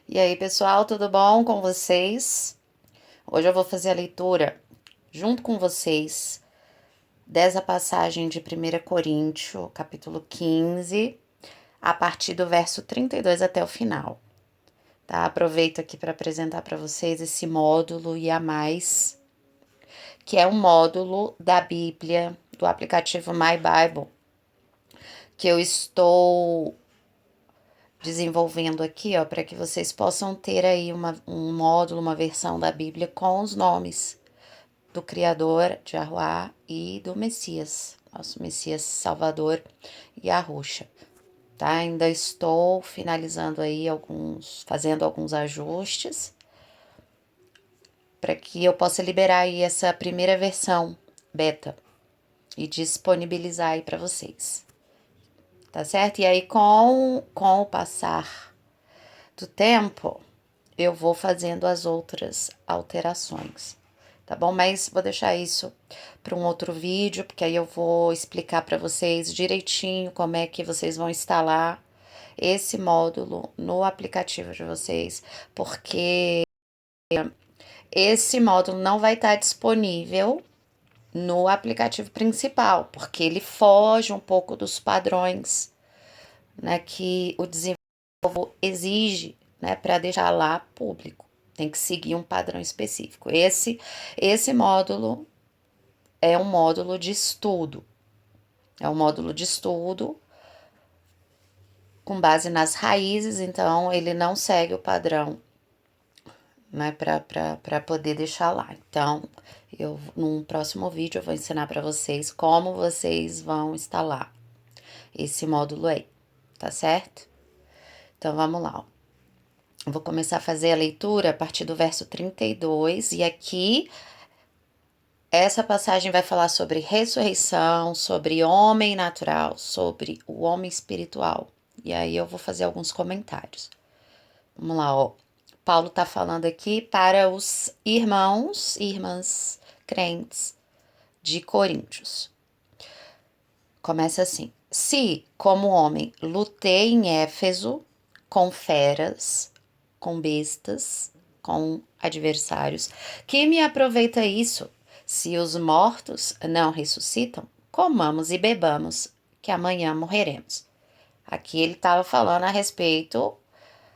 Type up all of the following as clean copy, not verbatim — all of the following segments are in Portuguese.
E aí, pessoal, tudo bom com vocês? Hoje eu vou fazer a leitura junto com vocês dessa passagem de 1 Coríntios, capítulo 15, a partir do verso 32 até o final. Tá? Aproveito aqui para apresentar para vocês esse módulo e a mais, que é um módulo da Bíblia, do aplicativo My Bible, que eu estou desenvolvendo aqui, ó, para que vocês possam ter aí um módulo, uma versão da Bíblia com os nomes do Criador, de Yahuwá, e do Messias, nosso Messias Salvador, Yahushua. Tá? Ainda estou finalizando aí fazendo alguns ajustes, para que eu possa liberar aí essa primeira versão beta e disponibilizar aí para vocês. Tá certo? E aí, com o passar do tempo, eu vou fazendo as outras alterações, tá bom? Mas vou deixar isso para um outro vídeo, porque aí eu vou explicar para vocês direitinho como é que vocês vão instalar esse módulo no aplicativo de vocês, porque esse módulo não vai estar disponível no aplicativo principal, porque ele foge um pouco dos padrões, né, que o desenvolvedor exige, né, para deixar lá público. Tem que seguir um padrão específico. Esse módulo é um módulo de estudo. É um módulo de estudo com base nas raízes, então ele não segue o padrão, né, para poder deixar lá. Então, num próximo vídeo eu vou ensinar para vocês como vocês vão instalar esse módulo aí, tá certo? Então, vamos lá, ó. Eu vou começar a fazer a leitura a partir do verso 32, e aqui essa passagem vai falar sobre ressurreição, sobre homem natural, sobre o homem espiritual. E aí eu vou fazer alguns comentários. Vamos lá, ó. Paulo tá falando aqui para os irmãos e irmãs crentes de Coríntios. Começa assim: se, como homem, lutei em Éfeso com feras, com bestas, com adversários, que me aproveita isso? Se os mortos não ressuscitam, comamos e bebamos, que amanhã morreremos. Aqui ele estava falando a respeito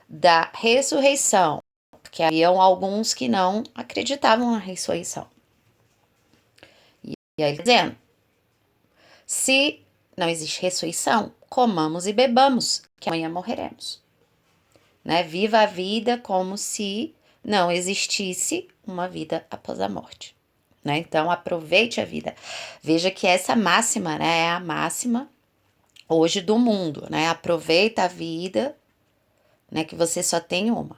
da ressurreição, porque haviam alguns que não acreditavam na ressurreição. E aí dizendo: se não existe ressurreição, comamos e bebamos, que amanhã morreremos. Né? Viva a vida como se não existisse uma vida após a morte. Né? Então, aproveite a vida. Veja que essa máxima, né, é a máxima hoje do mundo, né? Aproveita a vida, né, que você só tem uma.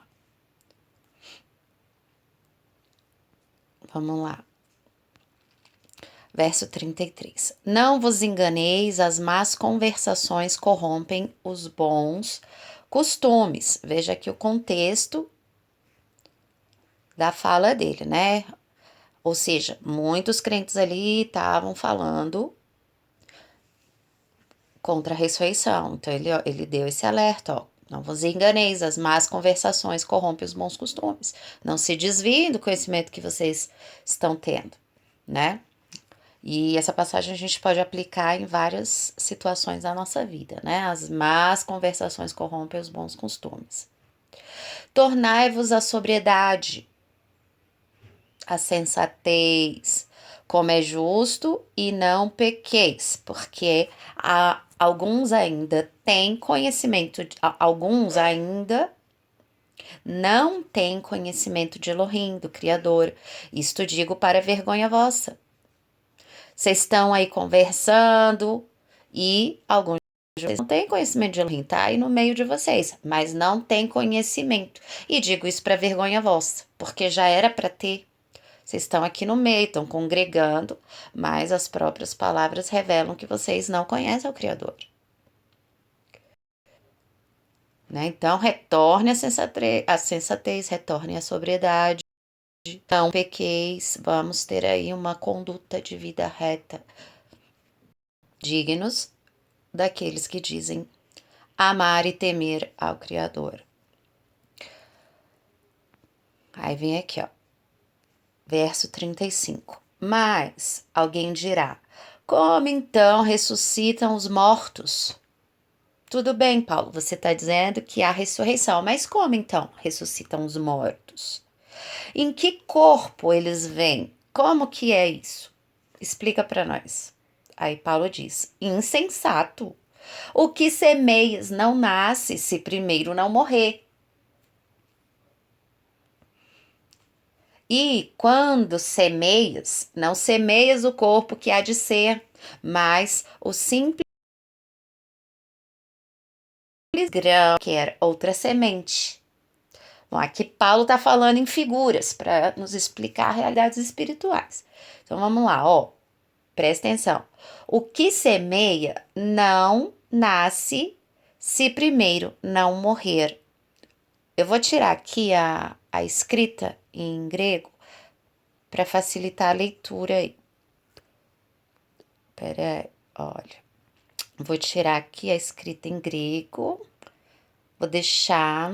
Vamos lá. Verso 33. Não vos enganeis, as más conversações corrompem os bons costumes. Veja aqui o contexto da fala dele, né? Ou seja, muitos crentes ali estavam falando contra a ressurreição. Então ele deu esse alerta, ó. Não vos enganeis, as más conversações corrompem os bons costumes. Não se desviem do conhecimento que vocês estão tendo, né? E essa passagem a gente pode aplicar em várias situações da nossa vida, né? As más conversações corrompem os bons costumes. Tornai-vos a sobriedade, a sensatez, como é justo, e não pequeis, porque alguns ainda têm conhecimento, alguns ainda não têm conhecimento de Elohim, do Criador. Isto digo para vergonha vossa. Vocês estão aí conversando e alguns de vocês não têm conhecimento de Elohim, tá aí no meio de vocês, mas não tem conhecimento. E digo isso para vergonha vossa, porque já era para ter. Vocês estão aqui no meio, estão congregando, mas as próprias palavras revelam que vocês não conhecem o Criador. Né? Então, retorne a sensatez, retorne a sobriedade. Não pequeis, vamos ter aí uma conduta de vida reta, dignos daqueles que dizem amar e temer ao Criador. Aí vem aqui, ó, verso 35. Mas alguém dirá: como então ressuscitam os mortos? Tudo bem, Paulo, você está dizendo que há ressurreição, mas como então ressuscitam os mortos? Em que corpo eles vêm? Como que é isso? Explica para nós. Aí Paulo diz: insensato. O que semeias não nasce se primeiro não morrer. E quando semeias, não semeias o corpo que há de ser, mas o simples grão, que era outra semente. Bom, aqui Paulo está falando em figuras para nos explicar realidades espirituais. Então vamos lá, ó, presta atenção. O que semeia não nasce se primeiro não morrer. Eu vou tirar aqui a escrita em grego para facilitar a leitura aí. Pera aí, olha. Vou tirar aqui a escrita em grego. Vou deixar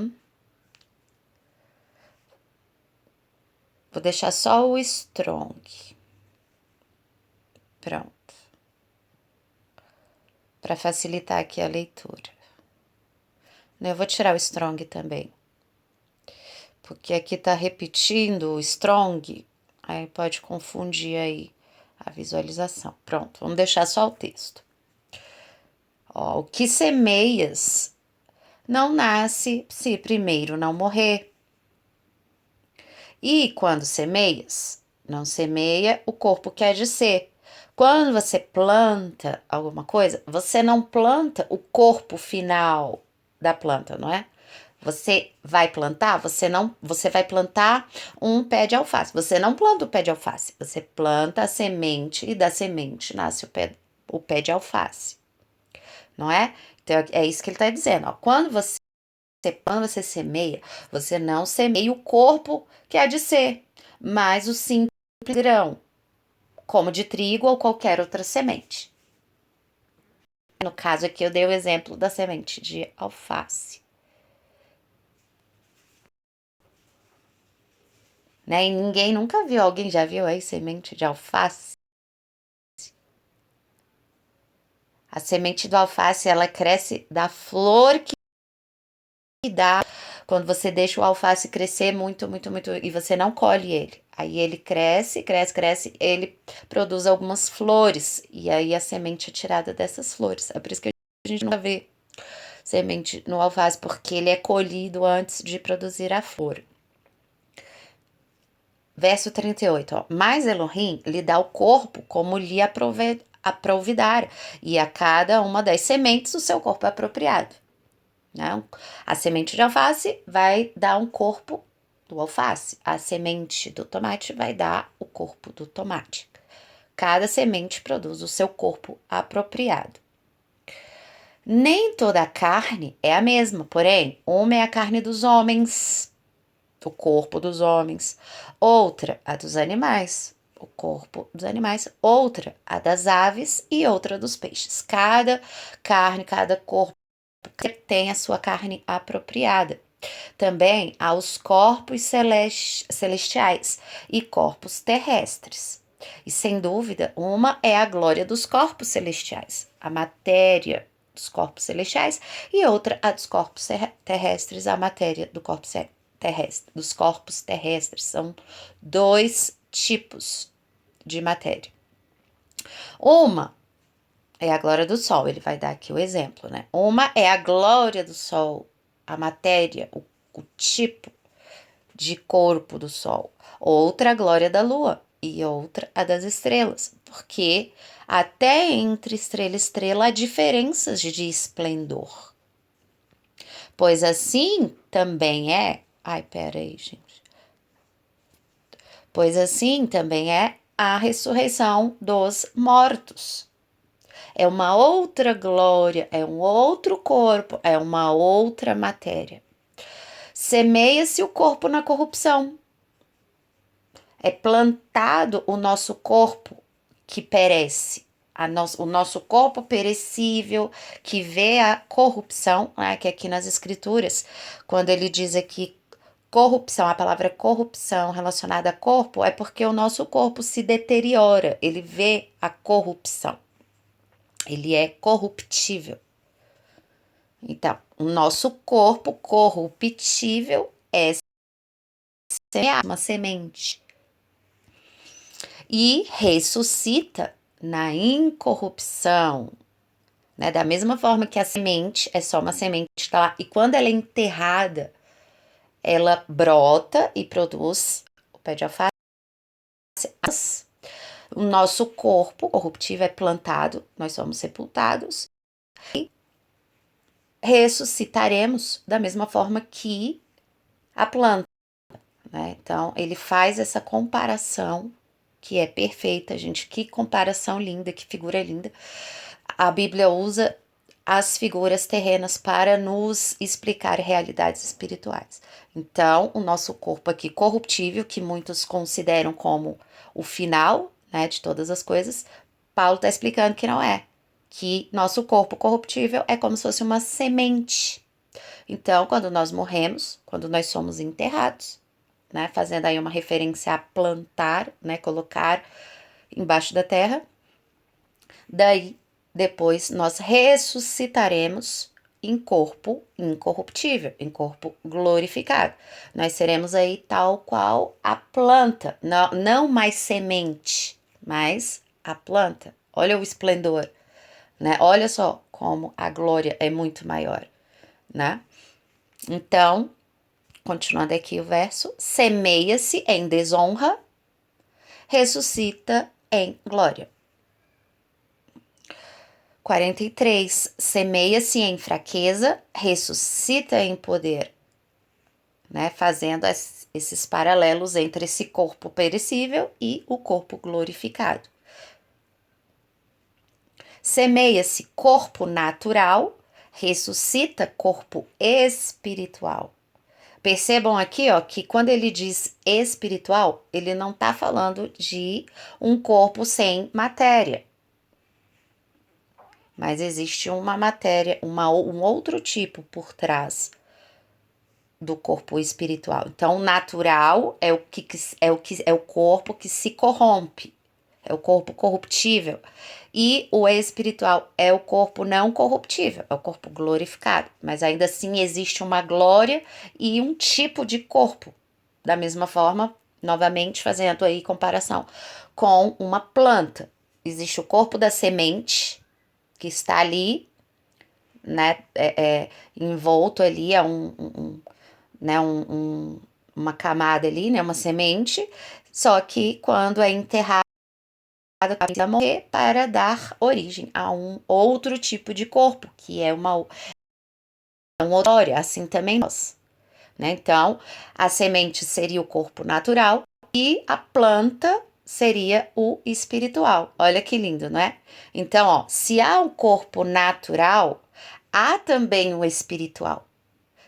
só o strong. Pronto. Para facilitar aqui a leitura. Eu vou tirar o strong também. Porque aqui tá repetindo o strong, aí pode confundir aí a visualização. Pronto, vamos deixar só o texto. Ó, o que semeias não nasce se primeiro não morrer. E quando semeias, não semeia o corpo que é de ser. Quando você planta alguma coisa, você não planta o corpo final da planta, não é? Você vai plantar, você vai plantar um pé de alface. Você não planta o pé de alface, você planta a semente e da semente nasce o pé de alface, não é? Então é isso que ele está dizendo, ó. Quando você semeia, você não semeia o corpo que há de ser, mas o simples grão, como de trigo ou qualquer outra semente. No caso aqui eu dei o exemplo da semente de alface. Né? E ninguém nunca viu, alguém já viu aí semente de alface? A semente do alface, ela cresce da flor que dá quando você deixa o alface crescer muito, muito, muito, e você não colhe ele. Aí ele cresce, cresce, cresce, ele produz algumas flores, e aí a semente é tirada dessas flores. É por isso que a gente nunca vê semente no alface, porque ele é colhido antes de produzir a flor. Verso 38, ó. Mas Elohim lhe dá o corpo como lhe aprouvidar, e a cada uma das sementes o seu corpo é apropriado. Né? A semente de alface vai dar um corpo do alface, a semente do tomate vai dar o corpo do tomate. Cada semente produz o seu corpo apropriado. Nem toda a carne é a mesma, porém, uma é a carne dos homens, o corpo dos homens, outra a dos animais, o corpo dos animais, outra a das aves e outra dos peixes. Cada carne, cada corpo tem a sua carne apropriada. Também há os corpos celestiais e corpos terrestres. E sem dúvida, uma é a glória dos corpos celestiais, a matéria dos corpos celestiais, e outra a dos corpos terrestres, a matéria do corpo terrestre, dos corpos terrestres. São dois tipos de matéria. Uma é a glória do sol, ele vai dar aqui o exemplo, né? Uma é a glória do sol, a matéria, o tipo de corpo do sol. Outra a glória da lua e outra a das estrelas, porque até entre estrela e estrela há diferenças de esplendor. Pois assim também é... Ai, pera aí, gente. Pois assim também é a ressurreição dos mortos. É uma outra glória, é um outro corpo, é uma outra matéria. Semeia-se o corpo na corrupção. É plantado o nosso corpo que perece, o nosso corpo perecível, que vê a corrupção, né, que aqui nas escrituras, quando ele diz aqui, corrupção, a palavra corrupção relacionada a corpo é porque o nosso corpo se deteriora, ele vê a corrupção, ele é corruptível. Então, o nosso corpo corruptível é uma semente e ressuscita na incorrupção, né? Da mesma forma que a semente é só uma semente, tá lá, e quando ela é enterrada, ela brota e produz o pé de alface. O nosso corpo corruptível é plantado, nós somos sepultados e ressuscitaremos da mesma forma que a planta, né? Então, ele faz essa comparação que é perfeita, gente. Que comparação linda, que figura linda. A Bíblia usa as figuras terrenas para nos explicar realidades espirituais. Então, o nosso corpo aqui corruptível, que muitos consideram como o final, né, de todas as coisas, Paulo está explicando que não é. Que nosso corpo corruptível é como se fosse uma semente. Então, quando nós morremos, quando nós somos enterrados, né, fazendo aí uma referência a plantar, né, colocar embaixo da terra, daí depois nós ressuscitaremos em corpo incorruptível, em corpo glorificado. Nós seremos aí tal qual a planta, não mais semente, mas a planta. Olha o esplendor, né? Olha só como a glória é muito maior, né? Então, continuando aqui o verso, semeia-se em desonra, ressuscita em glória. 43, semeia-se em fraqueza, ressuscita em poder, né? Fazendo esses paralelos entre esse corpo perecível e o corpo glorificado. Semeia-se corpo natural, ressuscita corpo espiritual. Percebam aqui, ó, que quando ele diz espiritual, ele não está falando de um corpo sem matéria. Mas existe uma matéria, um outro tipo por trás do corpo espiritual. Então, o natural é o corpo que se corrompe, é o corpo corruptível. E o espiritual é o corpo não corruptível, é o corpo glorificado. Mas ainda assim existe uma glória e um tipo de corpo. Da mesma forma, novamente fazendo aí comparação com uma planta. Existe o corpo da semente, que está ali, né, envolto ali a né, uma camada ali, né, uma semente, só que quando é enterrada, precisa morrer para dar origem a um outro tipo de corpo, que é uma glória, assim também nós, né? Então, a semente seria o corpo natural e a planta seria o espiritual. Olha que lindo, não é? Então, ó, se há um corpo natural, há também o espiritual.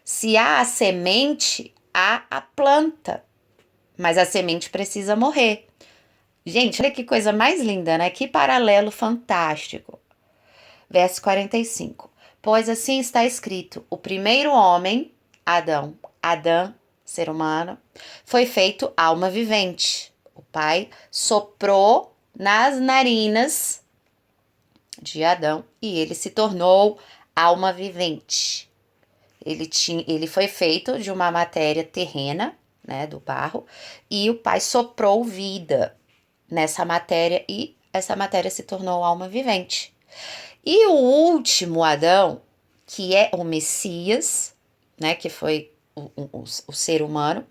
Se há a semente, há a planta. Mas a semente precisa morrer. Gente, olha que coisa mais linda, né? Que paralelo fantástico. Verso 45. Pois assim está escrito: o primeiro homem, Adão, ser humano, foi feito alma vivente. O Pai soprou nas narinas de Adão e ele se tornou alma vivente. Ele foi feito de uma matéria terrena, né, do barro, e o Pai soprou vida nessa matéria e essa matéria se tornou alma vivente. E o último Adão, que é o Messias, né, que foi o ser humano,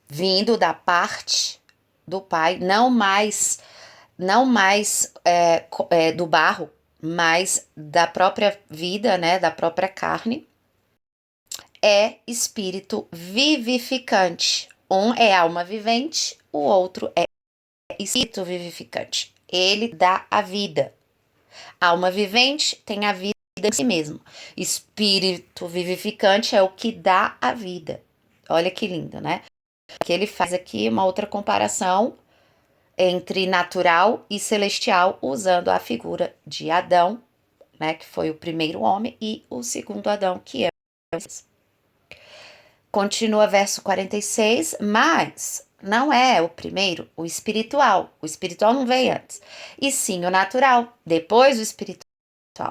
vindo da parte do Pai, não mais do barro, mas da própria vida, né, da própria carne, é espírito vivificante. Um é alma vivente, o outro é espírito vivificante. Ele dá a vida. Alma vivente tem a vida em si mesmo. Espírito vivificante é o que dá a vida. Olha que lindo, né? Que ele faz aqui uma outra comparação entre natural e celestial, usando a figura de Adão, né, que foi o primeiro homem, e o segundo Adão, que é o Messias. Continua verso 46, mas não é o primeiro, o espiritual. O espiritual não veio antes. E sim o natural, depois o espiritual.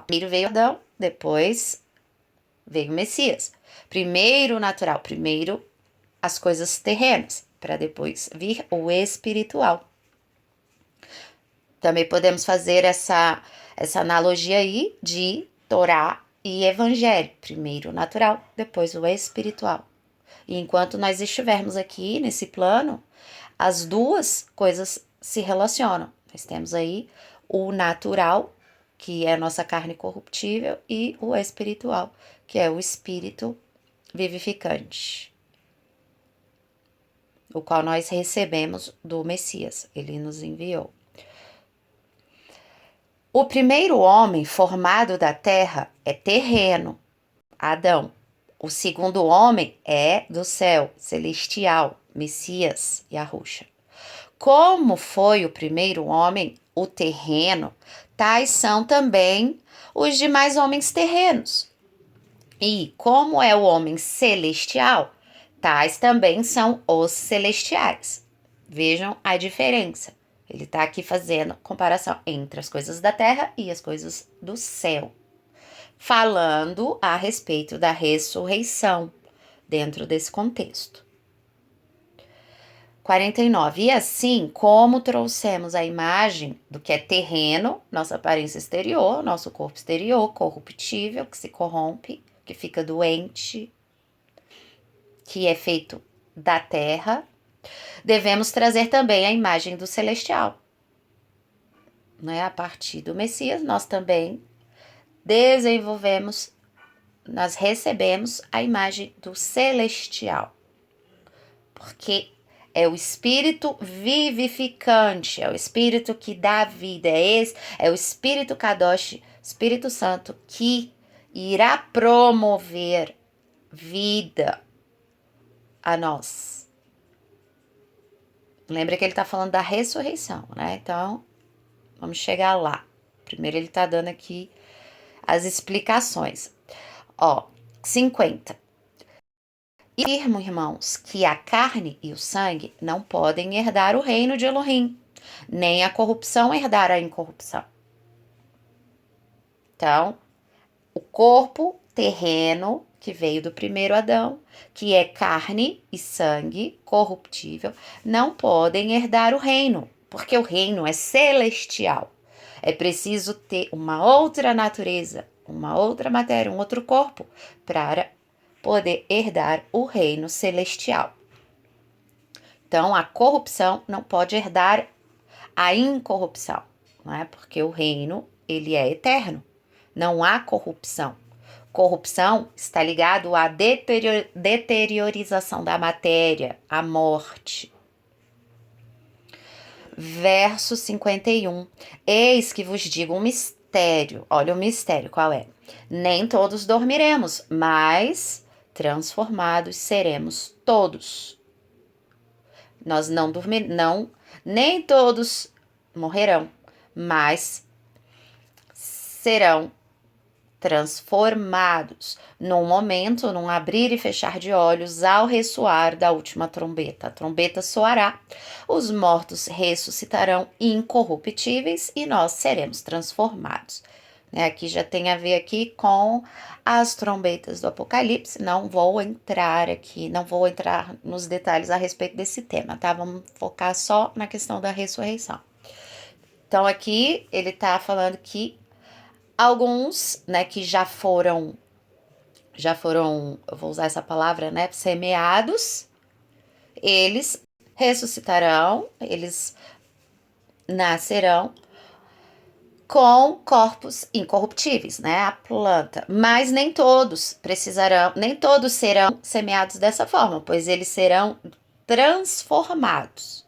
Primeiro veio Adão, depois veio o Messias. Primeiro o natural, primeiro as coisas terrenas, para depois vir o espiritual. Também podemos fazer essa analogia aí de Torá e Evangelho. Primeiro o natural, depois o espiritual. E enquanto nós estivermos aqui nesse plano, as duas coisas se relacionam. Nós temos aí o natural, que é a nossa carne corruptível, e o espiritual, que é o espírito vivificante, o qual nós recebemos do Messias. Ele nos enviou. O primeiro homem formado da terra é terreno, Adão. O segundo homem é do céu, celestial, Messias, Yahusha. Como foi o primeiro homem, o terreno, tais são também os demais homens terrenos. E como é o homem celestial, tais também são os celestiais. Vejam a diferença. Ele está aqui fazendo comparação entre as coisas da terra e as coisas do céu, falando a respeito da ressurreição dentro desse contexto. 49. E assim, como trouxemos a imagem do que é terreno, nossa aparência exterior, nosso corpo exterior, corruptível, que se corrompe, que fica doente, que é feito da terra, devemos trazer também a imagem do celestial. Né? A partir do Messias, nós também desenvolvemos, nós recebemos a imagem do celestial. Porque é o espírito vivificante, é o espírito que dá vida, é o espírito Kadosh, Espírito Santo, que irá promover vida a nós. Lembra que ele está falando da ressurreição, né? Então, vamos chegar lá. Primeiro ele está dando aqui as explicações. 50. E afirmo, irmãos, que a carne e o sangue não podem herdar o reino de Elohim, nem a corrupção herdar a incorrupção. Então, o corpo terreno que veio do primeiro Adão, que é carne e sangue corruptível, não podem herdar o reino, porque o reino é celestial. É preciso ter uma outra natureza, uma outra matéria, um outro corpo, para poder herdar o reino celestial. Então, a corrupção não pode herdar a incorrupção, não é? Porque o reino, ele é eterno. Não há corrupção. Corrupção está ligado à deteriorização da matéria, à morte. Verso 51. Eis que vos digo um mistério. Olha o mistério, qual é? Nem todos dormiremos, mas transformados seremos todos. Nós não dormiremos, nem todos morrerão, mas serão transformados num momento, num abrir e fechar de olhos, ao ressoar da última trombeta. A trombeta soará, os mortos ressuscitarão incorruptíveis e nós seremos transformados. Aqui já tem a ver aqui com as trombetas do Apocalipse. Não vou entrar nos detalhes a respeito desse tema, tá? Vamos focar só na questão da ressurreição. Então aqui ele tá falando que alguns, né, que já foram, eu vou usar essa palavra, né, semeados, eles ressuscitarão, eles nascerão com corpos incorruptíveis, né, a planta. Mas nem todos serão semeados dessa forma, pois eles serão transformados.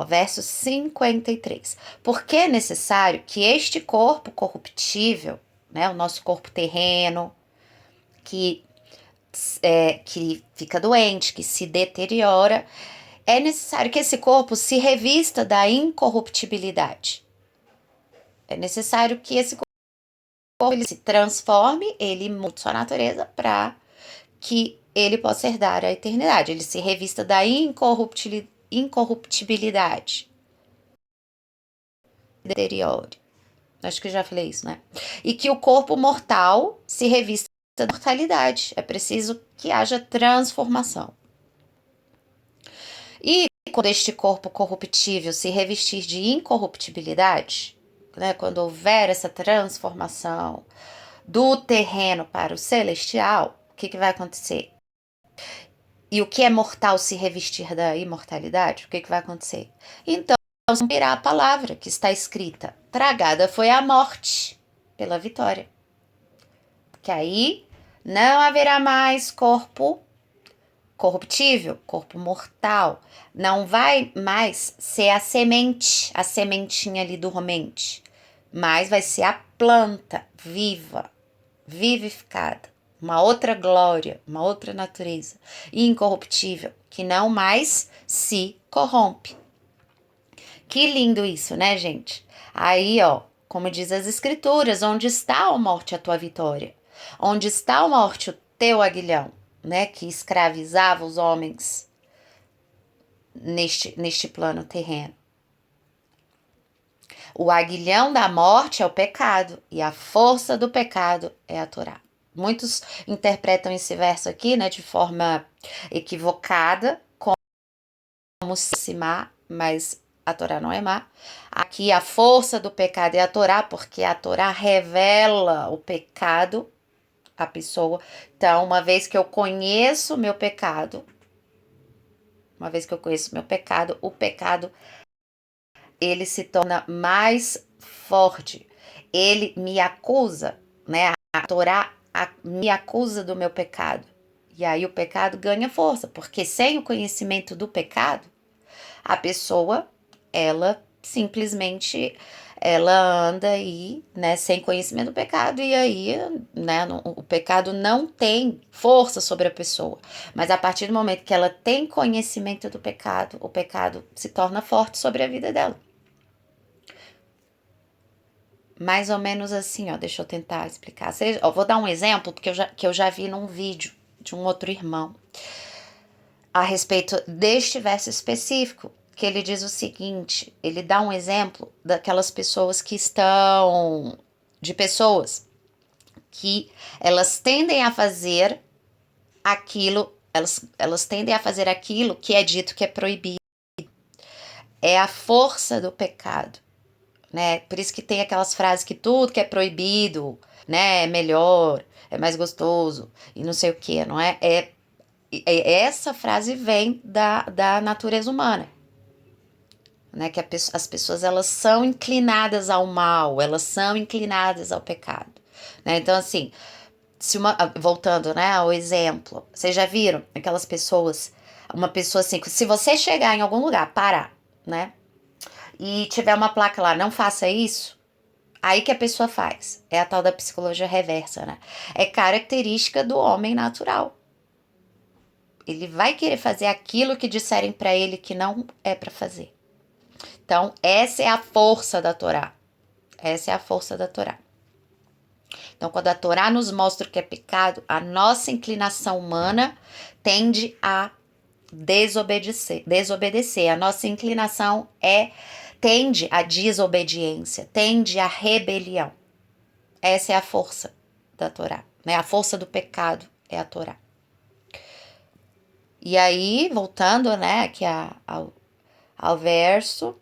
Verso 53. Porque é necessário que este corpo corruptível, né, o nosso corpo terreno, que fica doente, que se deteriora, é necessário que esse corpo se revista da incorruptibilidade. É necessário que esse ele se transforme, ele mude sua natureza para que ele possa herdar a eternidade. Ele se revista da incorruptibilidade. Deteriore. Acho que eu já falei isso, né? E que o corpo mortal se revista da mortalidade. É preciso que haja transformação. E quando este corpo corruptível se revestir de incorruptibilidade, né, quando houver essa transformação do terreno para o celestial, o que vai acontecer? E o que é mortal se revestir da imortalidade, o que vai acontecer? Então, virá a palavra que está escrita: tragada foi a morte pela vitória. Que aí não haverá mais corpo corruptível, corpo mortal. Não vai mais ser a sementinha ali dormente, mas vai ser a planta viva, vivificada. Uma outra glória, uma outra natureza incorruptível, que não mais se corrompe. Que lindo isso, né, gente? Aí, ó, como diz as escrituras, onde está, ó morte, a tua vitória? Onde está, ó morte, o teu aguilhão, né, que escravizava os homens neste plano terreno? O aguilhão da morte é o pecado, e a força do pecado é a Torá. Muitos interpretam esse verso aqui, né, de forma equivocada, como se má, mas a Torá não é má. Aqui a força do pecado é a Torá, porque a Torá revela o pecado à pessoa. Então, uma vez que eu conheço meu pecado, o pecado, ele se torna mais forte. Ele me acusa, né? A Torá me acusa do meu pecado. E aí o pecado ganha força, porque sem o conhecimento do pecado, a pessoa, ela simplesmente, ela anda aí, né, sem conhecimento do pecado, e aí, né, o pecado não tem força sobre a pessoa. Mas a partir do momento que ela tem conhecimento do pecado, o pecado se torna forte sobre a vida dela. Mais ou menos assim, ó, deixa eu tentar explicar. Eu vou dar um exemplo que eu já vi num vídeo de um outro irmão a respeito deste verso específico, que ele diz o seguinte, ele dá um exemplo daquelas pessoas que estão, de pessoas que elas tendem a fazer aquilo, elas tendem a fazer aquilo que é dito que é proibido. É a força do pecado, né? Por isso que tem aquelas frases que tudo que é proibido, né, é melhor, é mais gostoso e não sei o que, não é? Essa frase vem da natureza humana, né? Que as pessoas, elas são inclinadas ao mal, elas são inclinadas ao pecado, né? Então, assim, voltando, né, ao exemplo, vocês já viram aquelas pessoas, uma pessoa assim, se você chegar em algum lugar, parar, né, e tiver uma placa lá, não faça isso, aí que a pessoa faz. É a tal da psicologia reversa, né? É característica do homem natural. Ele vai querer fazer aquilo que disserem para ele que não é para fazer. Então, essa é a força da Torá. Essa é a força da Torá. Então, quando a Torá nos mostra o que é pecado, a nossa inclinação humana tende a desobedecer. A nossa inclinação tende à desobediência, tende à rebelião. Essa é a força da Torá, né? A força do pecado é a Torá. E aí, voltando, né, aqui ao verso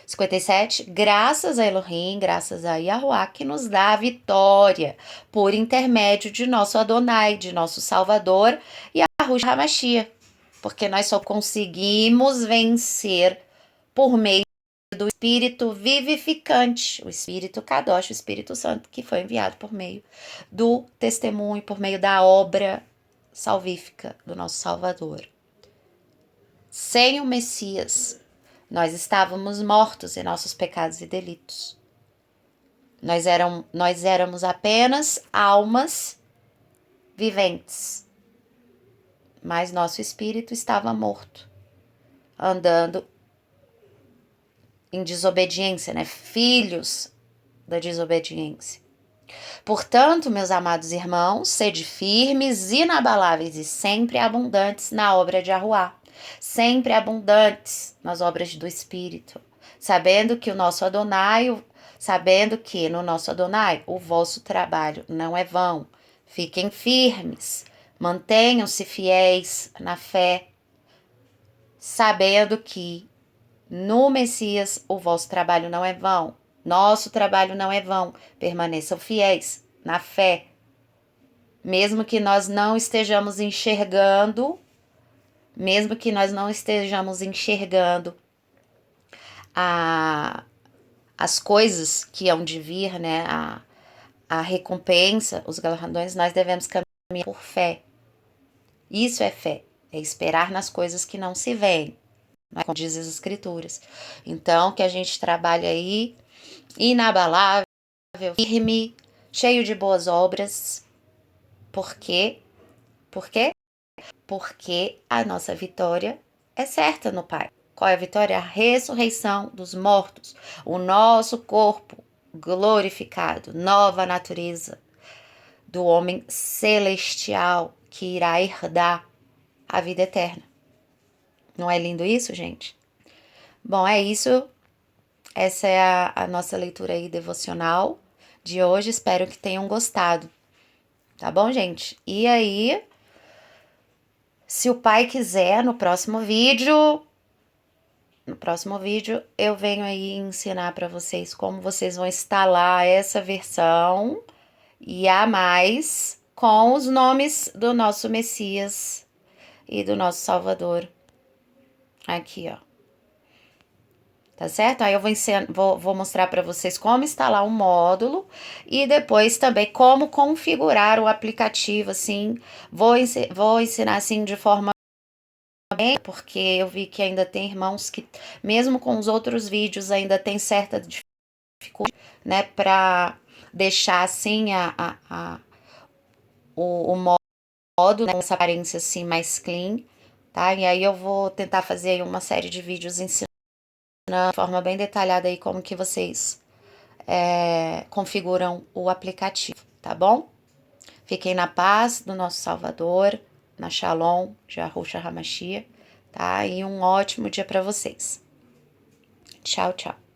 57, graças a Elohim, graças a Yahuwah, que nos dá a vitória por intermédio de nosso Adonai, de nosso Salvador, Yahushua HaMashiach, porque nós só conseguimos vencer por meio do Espírito vivificante, o Espírito Kadosh, o Espírito Santo, que foi enviado por meio do testemunho, por meio da obra salvífica do nosso Salvador. Sem o Messias, nós estávamos mortos em nossos pecados e delitos. Nós éramos apenas almas viventes, mas nosso espírito estava morto, andando em desobediência, né? Filhos da desobediência. Portanto, meus amados irmãos, sede firmes, inabaláveis e sempre abundantes na obra de Arruá, sempre abundantes nas obras do Espírito, sabendo que no nosso Adonai o vosso trabalho não é vão. Fiquem firmes, mantenham-se fiéis na fé, sabendo que no Messias o vosso trabalho não é vão. Nosso trabalho não é vão. Permaneçam fiéis na fé. Mesmo que nós não estejamos enxergando, as coisas que hão de vir, né? A recompensa, os galardões, nós devemos caminhar por fé. Isso é fé. É esperar nas coisas que não se veem, como diz as Escrituras. Então, que a gente trabalhe aí inabalável, firme, cheio de boas obras. Por quê? Por quê? Porque a nossa vitória é certa no Pai. Qual é a vitória? A ressurreição dos mortos. O nosso corpo glorificado, nova natureza do homem celestial que irá herdar a vida eterna. Não é lindo isso, gente? Bom, é isso. Essa é a nossa leitura aí devocional de hoje. Espero que tenham gostado. Tá bom, gente? E aí, se o pai quiser, no próximo vídeo eu venho aí ensinar para vocês como vocês vão instalar essa versão e a mais com os nomes do nosso Messias e do nosso Salvador. Aqui, ó. Tá certo? Aí eu vou mostrar para vocês como instalar um módulo e depois também como configurar o aplicativo, assim. Vou ensinar assim de forma bem, porque eu vi que ainda tem irmãos que, mesmo com os outros vídeos, ainda tem certa dificuldade, né, para deixar assim o módulo, né, essa aparência assim mais clean, tá? E aí eu vou tentar fazer aí uma série de vídeos ensinando de forma bem detalhada aí como que vocês configuram o aplicativo, tá bom? Fiquem na paz do nosso Salvador, na Shalom, Yahushua HaMashiach, tá? E um ótimo dia para vocês. Tchau, tchau.